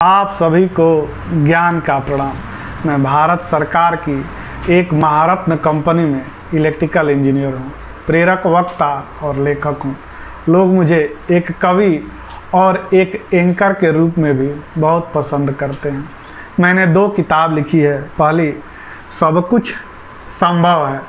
आप सभी को ज्ञान का प्रणाम। मैं भारत सरकार की एक महारत्न कंपनी में इलेक्ट्रिकल इंजीनियर हूँ, प्रेरक वक्ता और लेखक हूँ। लोग मुझे एक कवि और एक एंकर के रूप में भी बहुत पसंद करते हैं। मैंने 2 किताब लिखी है। पहली सब कुछ संभव है,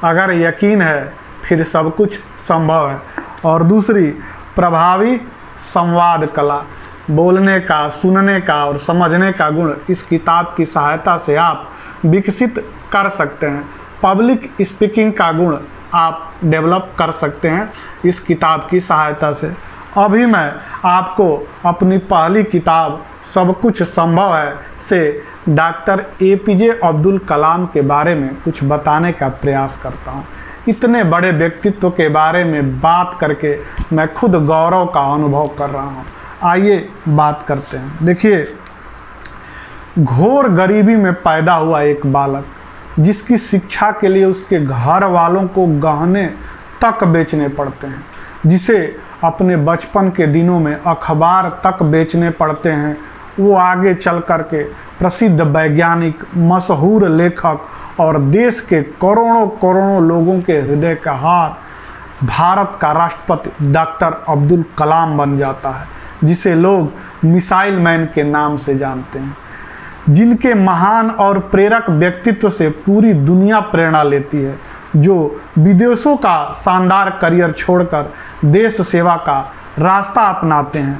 अगर यकीन है फिर सब कुछ संभव है, और दूसरी प्रभावी संवाद कला, बोलने का, सुनने का और समझने का गुण इस किताब की सहायता से आप विकसित कर सकते हैं। पब्लिक स्पीकिंग का गुण आप डेवलप कर सकते हैं इस किताब की सहायता से। अभी मैं आपको अपनी पहली किताब सब कुछ संभव है से डॉक्टर APJ अब्दुल कलाम के बारे में कुछ बताने का प्रयास करता हूँ। इतने बड़े व्यक्तित्व के बारे में बात करके मैं खुद गौरव का अनुभव कर रहा हूँ। आइए बात करते हैं। देखिए, घोर गरीबी में पैदा हुआ एक बालक, जिसकी शिक्षा के लिए उसके घर वालों को गहने तक बेचने पड़ते हैं, जिसे अपने बचपन के दिनों में अखबार तक बेचने पड़ते हैं, वो आगे चल कर के प्रसिद्ध वैज्ञानिक, मशहूर लेखक और देश के करोड़ों करोड़ों लोगों के हृदय का हार, भारत का राष्ट्रपति डॉक्टर अब्दुल कलाम बन जाता है, जिसे लोग मिसाइल मैन के नाम से जानते हैं। जिनके महान और प्रेरक व्यक्तित्व से पूरी दुनिया प्रेरणा लेती है, जो विदेशों का शानदार करियर छोड़कर देश सेवा का रास्ता अपनाते हैं,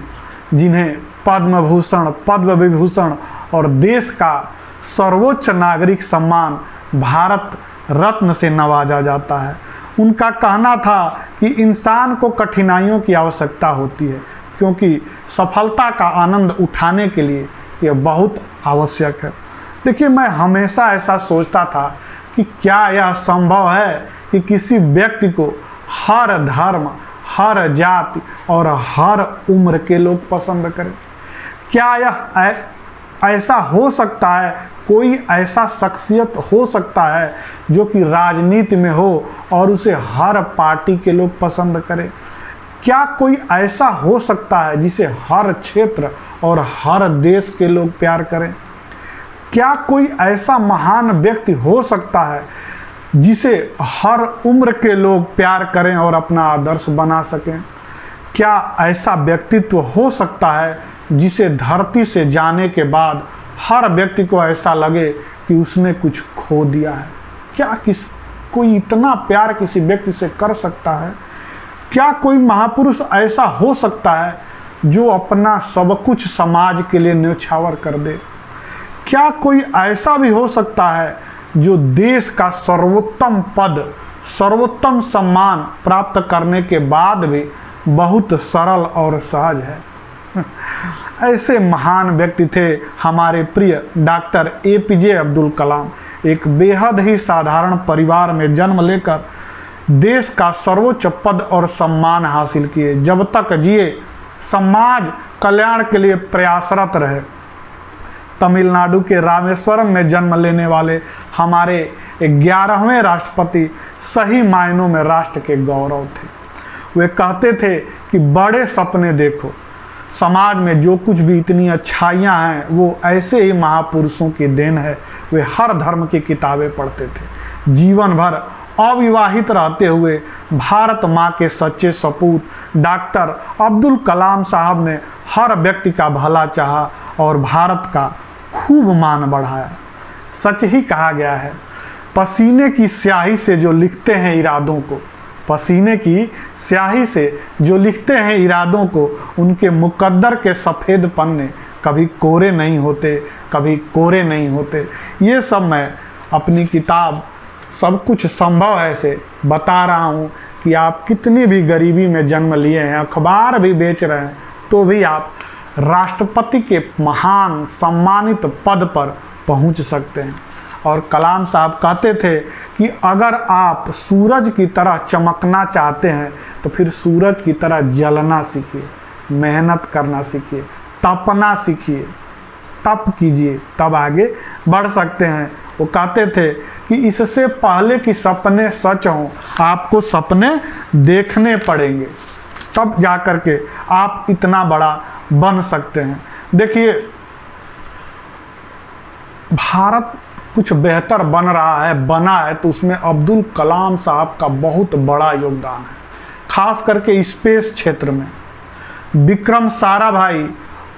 जिन्हें पद्म भूषण, पद्म विभूषण और देश का सर्वोच्च नागरिक सम्मान भारत रत्न से नवाजा जाता है। उनका कहना था कि इंसान को कठिनाइयों की आवश्यकता होती है, क्योंकि सफलता का आनंद उठाने के लिए यह बहुत आवश्यक है। देखिए, मैं हमेशा ऐसा सोचता था कि क्या यह संभव है कि किसी व्यक्ति को हर धर्म, हर जाति और हर उम्र के लोग पसंद करें? क्या यह ऐसा हो सकता है? कोई ऐसा शख्सियत हो सकता है जो कि राजनीति में हो और उसे हर पार्टी के लोग पसंद करें? क्या कोई ऐसा हो सकता है जिसे हर क्षेत्र और हर देश के लोग प्यार करें? क्या कोई ऐसा महान व्यक्ति हो सकता है जिसे हर उम्र के लोग प्यार करें और अपना आदर्श बना सकें? क्या ऐसा व्यक्तित्व हो सकता है जिसे धरती से जाने के बाद हर व्यक्ति को ऐसा लगे कि उसने कुछ खो दिया है? क्या कोई इतना प्यार किसी व्यक्ति से कर सकता है? क्या कोई महापुरुष ऐसा हो सकता है जो अपना सब कुछ समाज के लिए न्यौछावर कर दे? क्या कोई ऐसा भी हो सकता है जो देश का सर्वोत्तम पद, सर्वोत्तम सम्मान प्राप्त करने के बाद भी बहुत सरल और सहज है? ऐसे महान व्यक्ति थे हमारे प्रिय डॉक्टर APJ अब्दुल कलाम। एक बेहद ही साधारण परिवार में जन्म लेकर देश का सर्वोच्च पद और सम्मान हासिल किए। जब तक जिए, समाज कल्याण के लिए प्रयासरत रहे। तमिलनाडु के रामेश्वरम में जन्म लेने वाले हमारे 11वें राष्ट्रपति सही मायनों में राष्ट्र के गौरव थे। वे कहते थे कि बड़े सपने देखो। समाज में जो कुछ भी इतनी अच्छाइयाँ हैं, वो ऐसे ही महापुरुषों की देन है। वे हर धर्म की किताबें पढ़ते थे। जीवन भर अविवाहित रहते हुए भारत माँ के सच्चे सपूत डॉक्टर अब्दुल कलाम साहब ने हर व्यक्ति का भला चाहा और भारत का खूब मान बढ़ाया। सच ही कहा गया है, पसीने की स्याही से जो लिखते हैं इरादों को, पसीने की स्याही से जो लिखते हैं इरादों को, उनके मुकद्दर के सफ़ेद पन्ने कभी कोरे नहीं होते, कभी कोरे नहीं होते। ये सब मैं अपनी किताब सब कुछ संभव है से बता रहा हूँ कि आप कितनी भी गरीबी में जन्म लिए हैं, अखबार भी बेच रहे हैं, तो भी आप राष्ट्रपति के महान सम्मानित पद पर पहुँच सकते हैं। और कलाम साहब कहते थे कि अगर आप सूरज की तरह चमकना चाहते हैं तो फिर सूरज की तरह जलना सीखिए, मेहनत करना सीखिए, तपना सीखिए, तप कीजिए, तब आगे बढ़ सकते हैं। वो कहते थे कि इससे पहले कि सपने सच हों, आपको सपने देखने पड़ेंगे, तब जा कर के आप इतना बड़ा बन सकते हैं। देखिए, भारत कुछ बेहतर बन रहा है, बना है, तो उसमें अब्दुल कलाम साहब का बहुत बड़ा योगदान है। खास करके स्पेस क्षेत्र में विक्रम साराभाई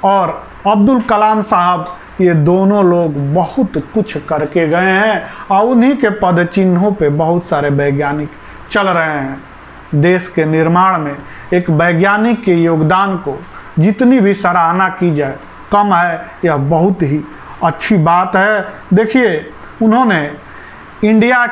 और अब्दुल कलाम साहब, ये दोनों लोग बहुत कुछ करके गए हैं और उन्हीं के पद चिन्हों पे बहुत सारे वैज्ञानिक चल रहे हैं। देश के निर्माण में एक वैज्ञानिक के योगदान को जितनी भी सराहना की जाए कम है, यह बहुत ही अच्छी बात है। देखिए, उन्होंने India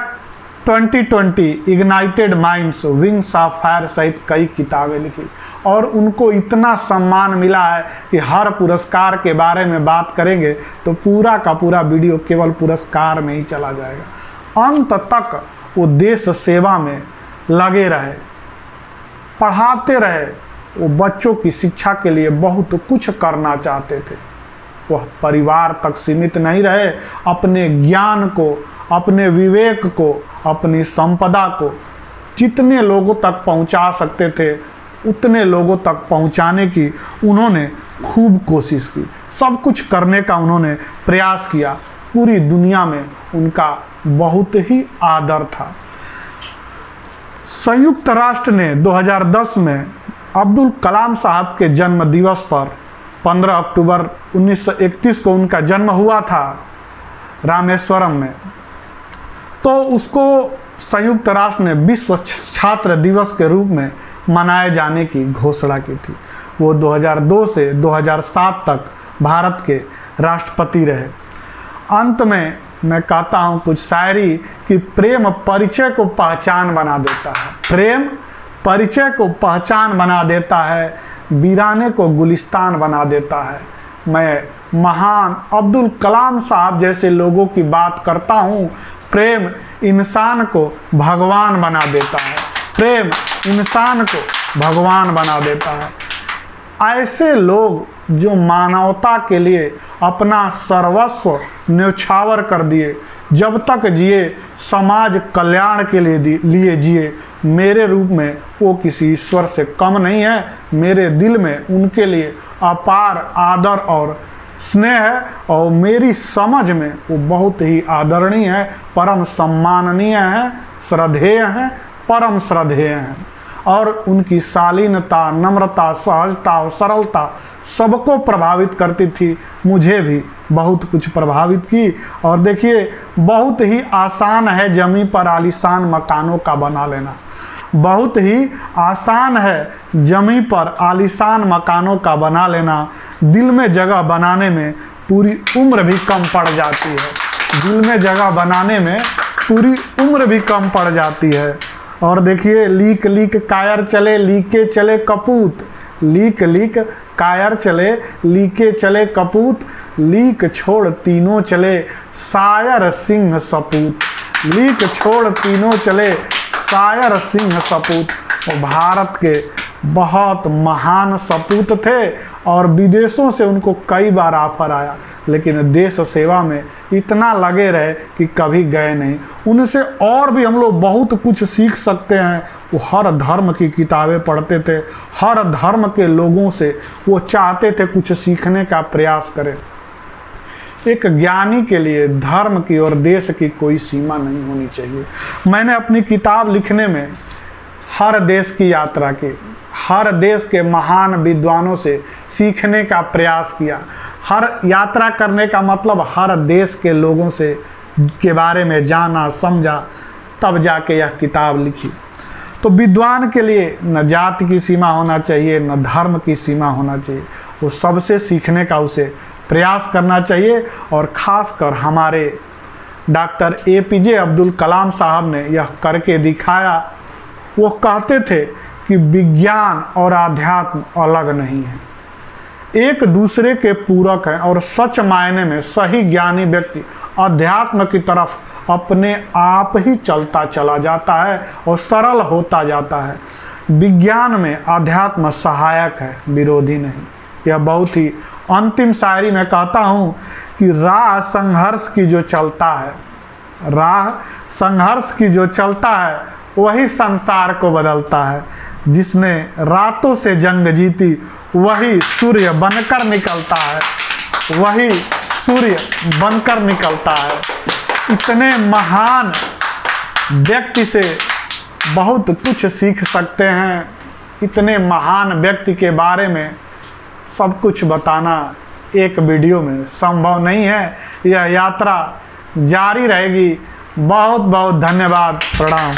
2020 ignited minds, wings of fire सहित कई किताबें लिखी और उनको इतना सम्मान मिला है कि हर पुरस्कार के बारे में बात करेंगे तो पूरा का पूरा वीडियो केवल पुरस्कार में ही चला जाएगा। अंत तक वो देश सेवा में लगे रहे, पढ़ाते रहे, वो बच्चों की शिक्षा के लिए बहुत कुछ करना चाहते थे। वह परिवार तक सीमित नहीं रहे, अपने ज्ञान को, अपने विवेक को, अपनी संपदा को जितने लोगों तक पहुंचा सकते थे उतने लोगों तक पहुंचाने की उन्होंने खूब कोशिश की। सब कुछ करने का उन्होंने प्रयास किया। पूरी दुनिया में उनका बहुत ही आदर था। संयुक्त राष्ट्र ने 2010 में अब्दुल कलाम साहब के जन्म दिवस पर 15 अक्टूबर 1931 को उनका जन्म हुआ था रामेश्वरम में, तो उसको संयुक्त राष्ट्र ने विश्व छात्र दिवस के रूप में मनाए जाने की घोषणा की थी। वो 2002 से 2007 तक भारत के राष्ट्रपति रहे। अंत में मैं कहता हूँ कुछ शायरी कि प्रेम परिचय को पहचान बना देता है, प्रेम परिचय को पहचान बना देता है, वीराने को गुलिस्तान बना देता है। मैं महान अब्दुल कलाम साहब जैसे लोगों की बात करता हूँ। प्रेम इंसान को भगवान बना देता है, प्रेम इंसान को भगवान बना देता है। ऐसे लोग जो मानवता के लिए अपना सर्वस्व न्यौछावर कर दिए, जब तक जिए समाज कल्याण के लिए जिए, मेरे रूप में वो किसी ईश्वर से कम नहीं है। मेरे दिल में उनके लिए अपार आदर और स्नेह है और मेरी समझ में वो बहुत ही आदरणीय है, परम सम्माननीय है, श्रद्धेय हैं, परम श्रद्धेय हैं। और उनकी शालीनता, नम्रता, सहजता और सरलता सबको प्रभावित करती थी। मुझे भी बहुत कुछ प्रभावित की। और देखिए, बहुत ही आसान है ज़मीन पर आलीशान मकानों का बना लेना, बहुत ही आसान है ज़मीन पर आलीशान मकानों का बना लेना। दिल में जगह बनाने में पूरी उम्र भी कम पड़ जाती है, दिल में जगह बनाने में पूरी उम्र भी कम पड़ जाती है। और देखिए, लीक लीक कायर चले, लीके चले कपूत, लीक लीक कायर चले, लीके चले कपूत, लीक छोड़ तीनों चले, शायर सिंह सपूत, लीक छोड़ तीनों चले, शायर सिंह सपूत। वो भारत के बहुत महान सपूत थे और विदेशों से उनको कई बार ऑफर आया, लेकिन देश सेवा में इतना लगे रहे कि कभी गए नहीं। उनसे और भी हम लोग बहुत कुछ सीख सकते हैं। वो हर धर्म की किताबें पढ़ते थे, हर धर्म के लोगों से वो चाहते थे कुछ सीखने का प्रयास करें। एक ज्ञानी के लिए धर्म की और देश की कोई सीमा नहीं होनी चाहिए। मैंने अपनी किताब लिखने में हर देश की यात्रा की, हर देश के महान विद्वानों से सीखने का प्रयास किया। हर यात्रा करने का मतलब हर देश के लोगों से के बारे में जाना, समझा, तब जाके यह किताब लिखी। तो विद्वान के लिए न जाति की सीमा होना चाहिए, न धर्म की सीमा होना चाहिए। वो सबसे सीखने का उसे प्रयास करना चाहिए। और ख़ासकर हमारे डॉक्टर APJ अब्दुल कलाम साहब ने यह करके दिखाया। वो कहते थे कि विज्ञान और आध्यात्म अलग नहीं है, एक दूसरे के पूरक हैं और सच मायने में सही ज्ञानी व्यक्ति अध्यात्म की तरफ अपने आप ही चलता चला जाता है और सरल होता जाता है। विज्ञान में अध्यात्म सहायक है, विरोधी नहीं। यह बहुत ही अंतिम शायरी में कहता हूँ कि राह संघर्ष की जो चलता है, राह संघर्ष की जो चलता है वही संसार को बदलता है। जिसने रातों से जंग जीती वही सूर्य बनकर निकलता है, वही सूर्य बनकर निकलता है। इतने महान व्यक्ति से बहुत कुछ सीख सकते हैं। इतने महान व्यक्ति के बारे में सब कुछ बताना एक वीडियो में संभव नहीं है। यह यात्रा जारी रहेगी। बहुत बहुत धन्यवाद। प्रणाम।